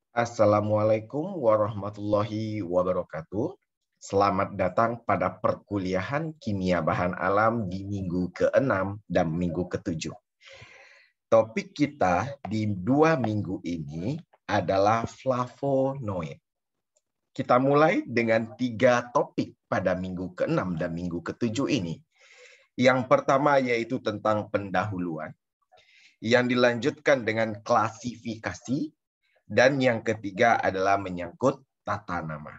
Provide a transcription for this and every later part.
Assalamualaikum warahmatullahi wabarakatuh. Selamat datang pada perkuliahan Kimia Bahan Alam di minggu ke-6 dan minggu ke-7. Topik kita di 2 minggu ini adalah flavonoid. Kita mulai dengan 3 topik pada minggu ke-6 dan minggu ke-7 ini. Yang pertama yaitu tentang pendahuluan, yang dilanjutkan dengan klasifikasi, dan yang ketiga adalah menyangkut tata nama.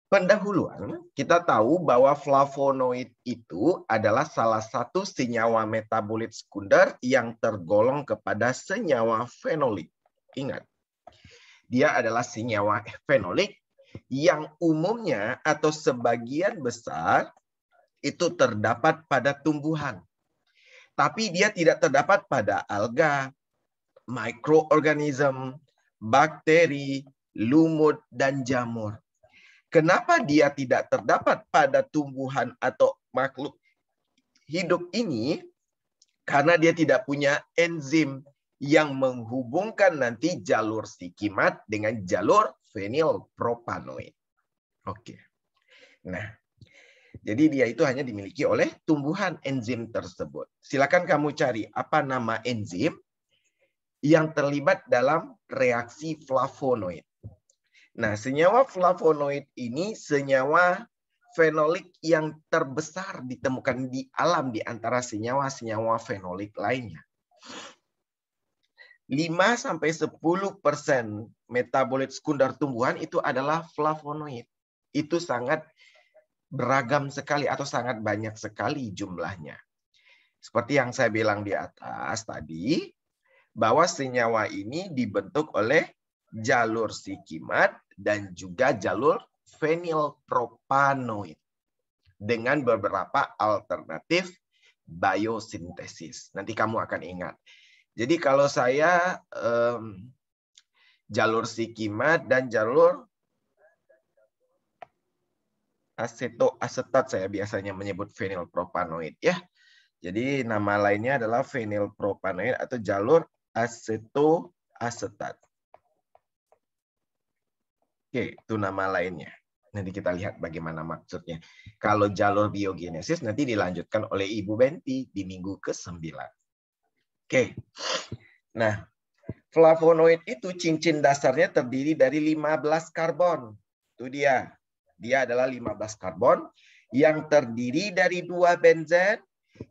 Pendahuluan, kita tahu bahwa flavonoid itu adalah salah satu senyawa metabolit sekunder yang tergolong kepada senyawa fenolik. Ingat, dia adalah senyawa fenolik yang umumnya atau sebagian besar itu terdapat pada tumbuhan. Tapi dia tidak terdapat pada alga, mikroorganisme, bakteri, lumut, dan jamur. Kenapa dia tidak terdapat pada tumbuhan atau makhluk hidup ini? Karena dia tidak punya enzim yang menghubungkan nanti jalur stikimat dengan jalur fenilpropanoid. Oke. Nah, jadi dia itu hanya dimiliki oleh tumbuhan enzim tersebut. Silakan kamu cari apa nama enzim yang terlibat dalam reaksi flavonoid. Nah, senyawa flavonoid ini senyawa fenolik yang terbesar ditemukan di alam di antara senyawa-senyawa fenolik lainnya. 5-10% metabolit sekunder tumbuhan itu adalah flavonoid. Itu sangat beragam sekali atau sangat banyak sekali jumlahnya. Seperti yang saya bilang di atas tadi, bahwa senyawa ini dibentuk oleh jalur stikimat dan juga jalur fenilpropanoid dengan beberapa alternatif biosintesis. Nanti kamu akan ingat. Jadi kalau saya jalur stikimat dan jalur asetoasetat, saya biasanya menyebut fenilpropanoid ya. Jadi nama lainnya adalah fenilpropanoid atau jalur asetoasetat. Oke, itu nama lainnya. Nanti kita lihat bagaimana maksudnya. Kalau jalur biogenesis nanti dilanjutkan oleh Ibu Benti di minggu ke-9. Oke. Nah, flavonoid itu cincin dasarnya terdiri dari 15 karbon. Itu dia. Dia adalah 15 karbon yang terdiri dari 2 benzen.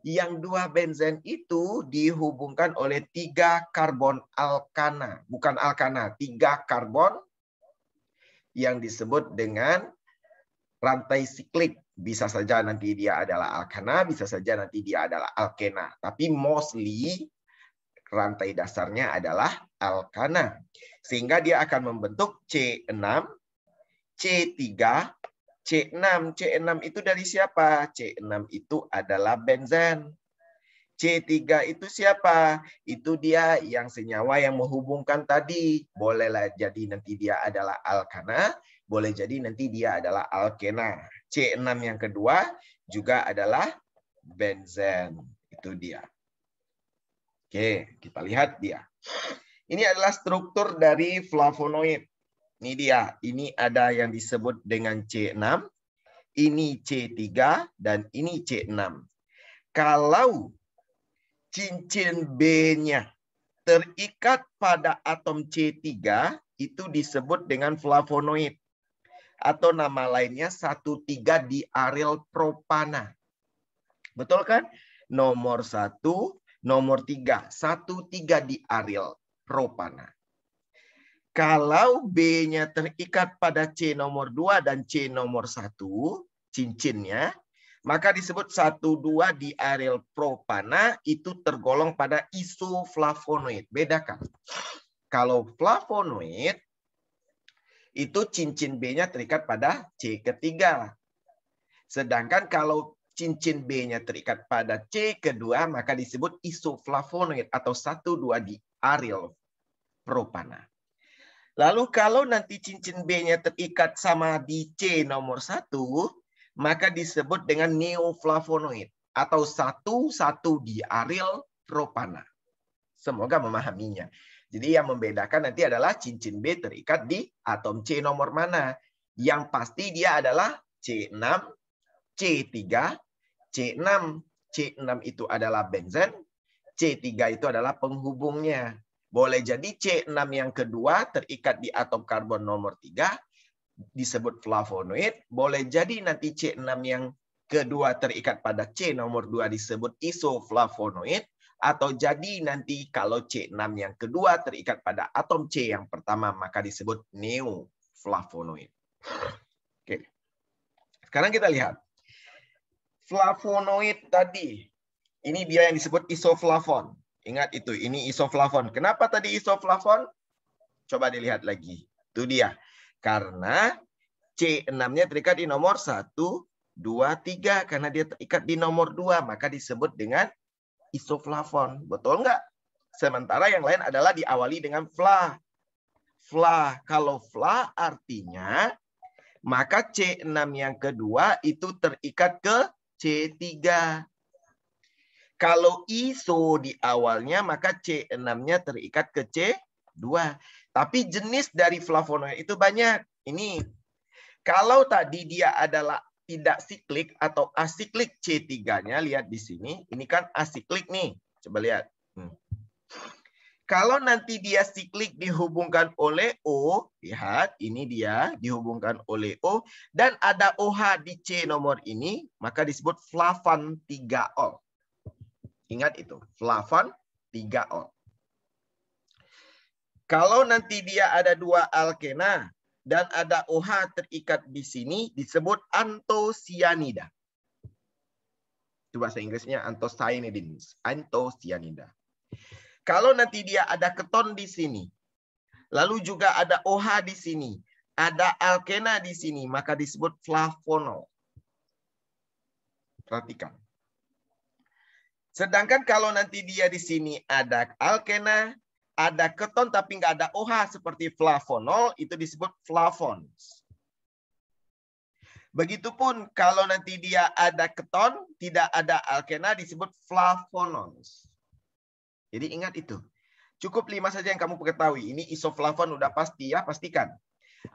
Yang 2 benzen itu dihubungkan oleh 3 karbon alkana. Bukan alkana, 3 karbon yang disebut dengan rantai siklik. Bisa saja nanti dia adalah alkana, bisa saja nanti dia adalah alkena. Tapi mostly rantai dasarnya adalah alkana. Sehingga dia akan membentuk C6, C3, C6. C6 itu dari siapa? C6 itu adalah benzen. C3 itu siapa? Itu dia yang senyawa yang menghubungkan tadi. Bolehlah jadi nanti dia adalah alkana, boleh jadi nanti dia adalah alkena. C6 yang kedua juga adalah benzen. Itu dia. Oke, kita lihat dia. Ini adalah struktur dari flavonoid. Ini dia. Ini ada yang disebut dengan C6, ini C3, dan ini C6. Kalau cincin B-nya terikat pada atom C3, itu disebut dengan flavonoid. Atau nama lainnya 1,3 diaryl propana. Betul kan? Nomor 1, nomor 3. 1,3 diaryl propana. Kalau B-nya terikat pada C nomor 2 dan C nomor 1, cincinnya, maka disebut 1,2 diaryl propana, itu tergolong pada isoflavonoid. Bedakan. Kalau flavonoid, itu cincin B-nya terikat pada C ketiga. Sedangkan kalau cincin B-nya terikat pada C kedua, maka disebut isoflavonoid atau 1,2 diaryl propana. Lalu kalau nanti cincin B-nya terikat sama di C nomor 1, maka disebut dengan neoflavonoid atau 1,1 diaryl propana. Semoga memahaminya. Jadi yang membedakan nanti adalah cincin B terikat di atom C nomor mana. Yang pasti dia adalah C6, C3, C6. C6 itu adalah benzen, C3 itu adalah penghubungnya. Boleh jadi C6 yang kedua terikat di atom karbon nomor 3, disebut flavonoid. Boleh jadi nanti C6 yang kedua terikat pada C nomor 2 disebut isoflavonoid. Atau jadi nanti kalau C6 yang kedua terikat pada atom C yang pertama, maka disebut neoflavonoid. Oke. Sekarang kita lihat. Flavonoid tadi. Ini dia yang disebut isoflavon. Ingat itu, ini isoflavon. Kenapa tadi isoflavon? Coba dilihat lagi. Itu dia. Karena C6-nya terikat di nomor 1, 2, 3. Karena dia terikat di nomor 2, maka disebut dengan isoflavon. Betul nggak? Sementara yang lain adalah diawali dengan fla. Fla. Kalau fla artinya, maka C6 yang kedua itu terikat ke C3. Kalau iso di awalnya, maka C6-nya terikat ke C2. Tapi jenis dari flavonoid itu banyak. Ini, kalau tadi dia adalah tidak siklik atau asiklik C3-nya, lihat di sini. Ini kan asiklik nih. Coba lihat. Kalau nanti dia siklik dihubungkan oleh O, lihat ini dia dihubungkan oleh O, dan ada OH di C nomor ini, maka disebut flavan 3-ol. Ingat itu, flavan 3-ol. Kalau nanti dia ada 2 alkena, dan ada OH terikat di sini, disebut antosianida. Itu bahasa Inggrisnya anthocyanidins. Anthocyanida. Kalau nanti dia ada keton di sini, lalu juga ada OH di sini, ada alkena di sini, maka disebut flavonol. Perhatikan. Sedangkan kalau nanti dia di sini ada alkena, ada keton tapi nggak ada OH seperti flavonol, itu disebut flavons. Begitupun kalau nanti dia ada keton, tidak ada alkena, disebut flavonols. Jadi ingat itu. Cukup 5 saja yang kamu ketahui. Ini isoflavon udah pasti ya, pastikan.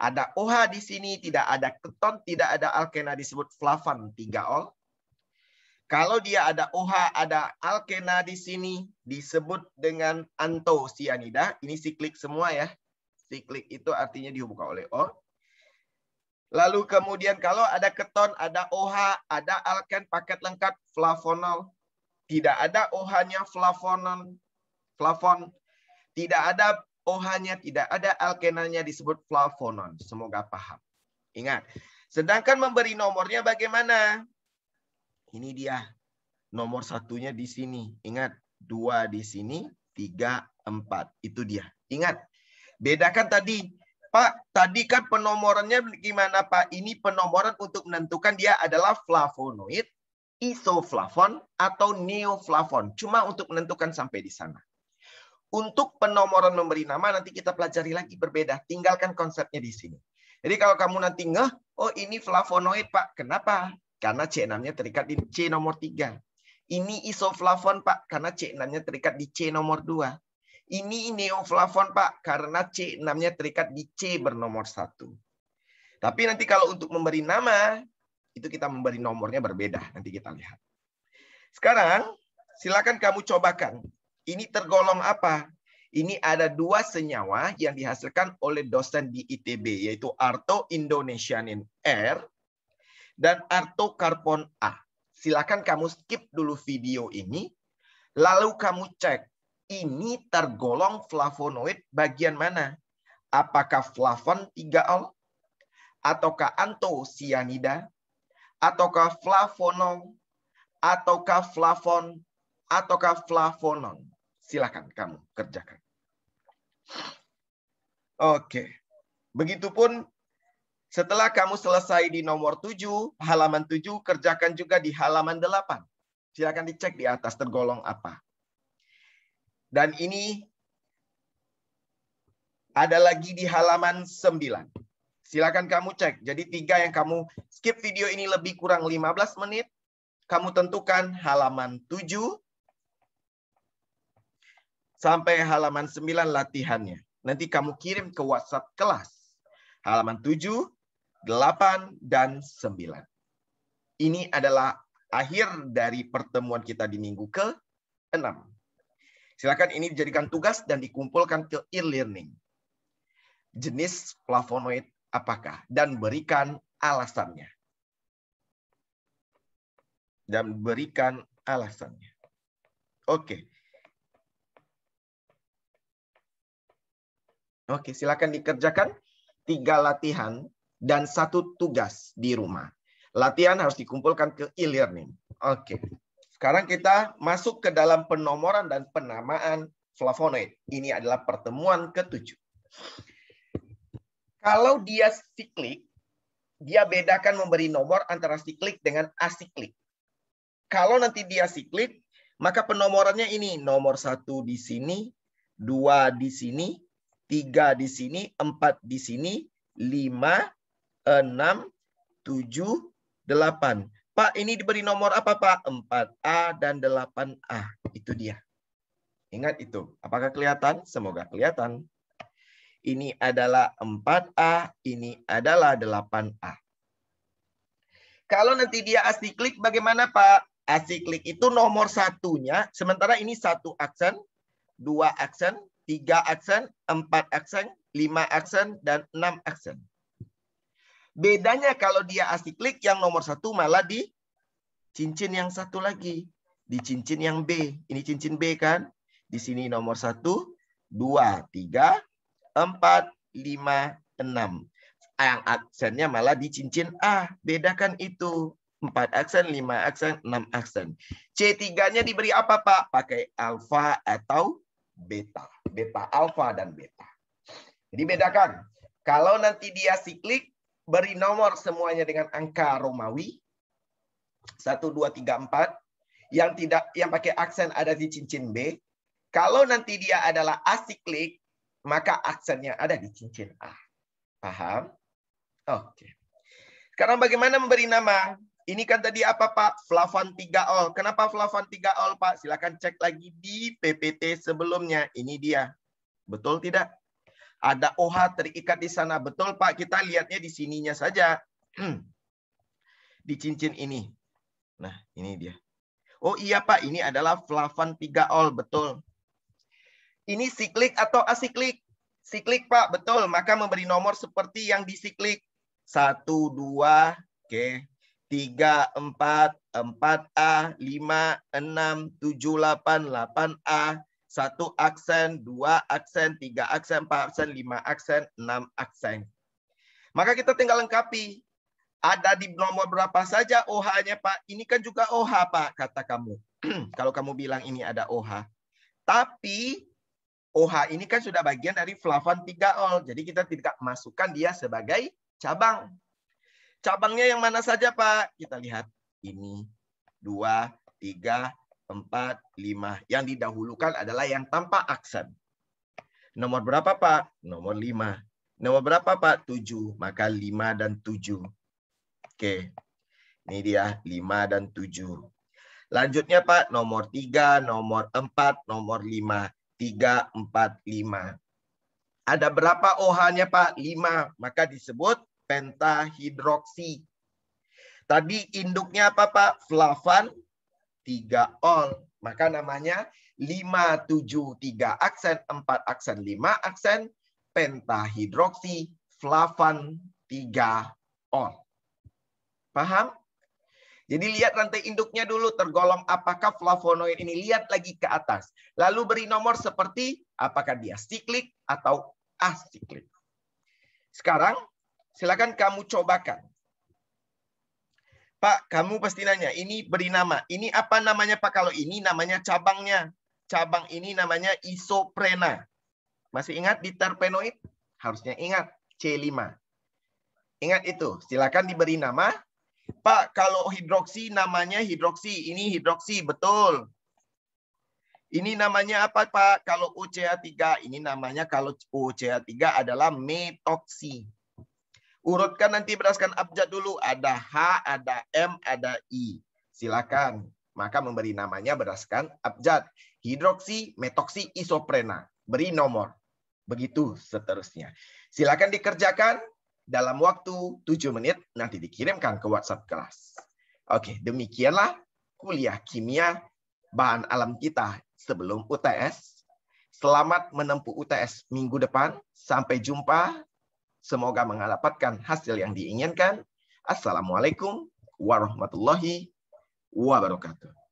Ada OH di sini, tidak ada keton, tidak ada alkena, disebut flavan 3-ol. Kalau dia ada OH, ada alkena di sini, disebut dengan antosianida. Ini siklik semua ya. Siklik itu artinya dihubungkan oleh O. Lalu kemudian kalau ada keton, ada OH, ada alken, paket lengkap flavonol. Tidak ada OH-nya flavon. Tidak ada OH-nya, tidak ada alkenanya, disebut flavonon. Semoga paham. Ingat. Sedangkan memberi nomornya bagaimana? Ini dia. Nomor satunya di sini. Ingat. 2 di sini. 3, 4. Itu dia. Ingat. Bedakan tadi. Pak, tadi kan penomorannya gimana Pak? Ini penomoran untuk menentukan dia adalah flavonoid, isoflavon, atau neoflavon. Cuma untuk menentukan sampai di sana. Untuk penomoran memberi nama nanti kita pelajari lagi berbeda. Tinggalkan konsepnya di sini. Jadi kalau kamu nanti ngeh, oh ini flavonoid Pak. Kenapa? Karena C6-nya terikat di C nomor 3. Ini isoflavon Pak. Karena C6-nya terikat di C nomor 2. Ini neoflavon Pak. Karena C6-nya terikat di C bernomor 1. Tapi nanti kalau untuk memberi nama, itu kita memberi nomornya berbeda. Nanti kita lihat. Sekarang, silakan kamu cobakan. Ini tergolong apa? Ini ada 2 senyawa yang dihasilkan oleh dosen di ITB, yaitu Arto Indonesianin R dan Arto Carbon A. Silakan kamu skip dulu video ini, lalu kamu cek, ini tergolong flavonoid bagian mana? Apakah flavon 3-ol? Ataukah antosianida? Ataukah flavonol? Ataukah flavon? Ataukah flavonon? Silakan kamu kerjakan. Oke. Begitupun setelah kamu selesai di nomor 7, halaman 7, kerjakan juga di halaman 8. Silakan dicek di atas tergolong apa. Dan ini ada lagi di halaman 9. Silakan kamu cek. Jadi 3 yang kamu skip video ini lebih kurang 15 menit. Kamu tentukan halaman 7, sampai halaman 9 latihannya. Nanti kamu kirim ke WhatsApp kelas. Halaman 7, 8, dan 9. Ini adalah akhir dari pertemuan kita di minggu ke-6. Silakan ini dijadikan tugas dan dikumpulkan ke e-learning. Jenis flavonoid apakah? Dan berikan alasannya. Oke. Oke, silakan dikerjakan 3 latihan dan 1 tugas di rumah. Latihan harus dikumpulkan ke e-learning. Oke. Sekarang kita masuk ke dalam penomoran dan penamaan flavonoid. Ini adalah pertemuan ke-7. Kalau dia siklik, dia bedakan memberi nomor antara siklik dengan asiklik. Kalau nanti dia siklik, maka penomorannya ini. Nomor 1 di sini, 2 di sini, 3 di sini, 4 di sini, 5, 6, 7, 8. Pak, ini diberi nomor apa, Pak? 4A dan 8A. Itu dia. Ingat itu. Apakah kelihatan? Semoga kelihatan. Ini adalah 4A, ini adalah 8A. Kalau nanti dia asiklik, bagaimana, Pak? Asiklik itu nomor 1-nya, sementara ini 1 aksen, 2 aksen, 3 aksen, 4 aksen, 5 aksen, dan 6 aksen. Bedanya kalau dia asiklik, yang nomor 1 malah di cincin yang satu lagi. Di cincin yang B. Ini cincin B kan? Di sini nomor 1, 2, 3, 4, 5, 6. Yang aksennya malah di cincin A. Bedakan itu. 4 aksen, 5 aksen, 6 aksen. C3-nya diberi apa, Pak? Pakai alfa atau beta. Beta alfa dan beta. Jadi bedakan. Kalau nanti dia siklik, beri nomor semuanya dengan angka Romawi. 1, 2, 3, 4. Yang pakai aksen ada di cincin B. Kalau nanti dia adalah asiklik, maka aksennya ada di cincin A. Paham? Oke. Sekarang bagaimana memberi nama? Ini kan tadi apa, Pak? Flavan 3-ol. Kenapa flavan 3-ol, Pak? Silakan cek lagi di PPT sebelumnya. Ini dia. Betul tidak? Ada OH terikat di sana. Betul, Pak. Kita lihatnya di sininya saja. Di cincin ini. Nah, ini dia. Oh iya, Pak. Ini adalah flavan 3-ol. Betul. Ini siklik atau asiklik? Siklik, Pak. Betul. Maka memberi nomor seperti yang disiklik. 1, 2, oke. 3, 4, 4A, 5, 6, 7, 8, 8A, 1 aksen, 2 aksen, 3 aksen, 4 aksen, 5 aksen, 6 aksen. Maka kita tinggal lengkapi. Ada di nomor berapa saja OH-nya, Pak? Ini kan juga OH, Pak, kata kamu. Kalau kamu bilang ini ada OH. Tapi OH ini kan sudah bagian dari flavan 3-ol. Jadi kita tidak masukkan dia sebagai cabang. Cabangnya yang mana saja, Pak? Kita lihat. Ini 2, 3, 4, 5. Yang didahulukan adalah yang tanpa aksen. Nomor berapa, Pak? Nomor 5. Nomor berapa, Pak? 7. Maka 5 dan 7. Oke. Ini dia 5 dan 7. Lanjutnya, Pak, nomor 3, nomor 4, nomor 5. 3, 4, 5. Ada berapa OH-nya, Pak? 5. Maka disebut pentahidroksi. Tadi induknya apa, Pak? Flavan 3-ol. Maka namanya 5, 7, 3 aksen, 4 aksen, 5 aksen, pentahidroksi flavan 3-ol. Paham? Jadi lihat rantai induknya dulu tergolong apakah flavonoid ini. Lihat lagi ke atas. Lalu beri nomor seperti apakah dia siklik atau asiklik. Sekarang silakan kamu cobakan. Pak, kamu pasti nanya, ini beri nama. Ini apa namanya, Pak? Kalau ini namanya cabangnya. Cabang ini namanya isoprena. Masih ingat di terpenoid? Harusnya ingat. C5. Ingat itu. Silakan diberi nama. Pak, kalau hidroksi namanya hidroksi. Ini hidroksi, betul. Ini namanya apa, Pak? Kalau OCH3. Ini namanya kalau OCH3 adalah metoksi. Urutkan nanti berdasarkan abjad dulu. Ada H, ada M, ada I. Silakan. Maka memberi namanya berdasarkan abjad. hidroksi, metoksi, isoprena. Beri nomor. Begitu seterusnya. Silakan dikerjakan dalam waktu 7 menit. Nanti dikirimkan ke WhatsApp kelas. Oke, demikianlah kuliah kimia bahan alam kita sebelum UTS. Selamat menempuh UTS minggu depan. Sampai jumpa. Semoga mendapatkan hasil yang diinginkan. Assalamualaikum warahmatullahi wabarakatuh.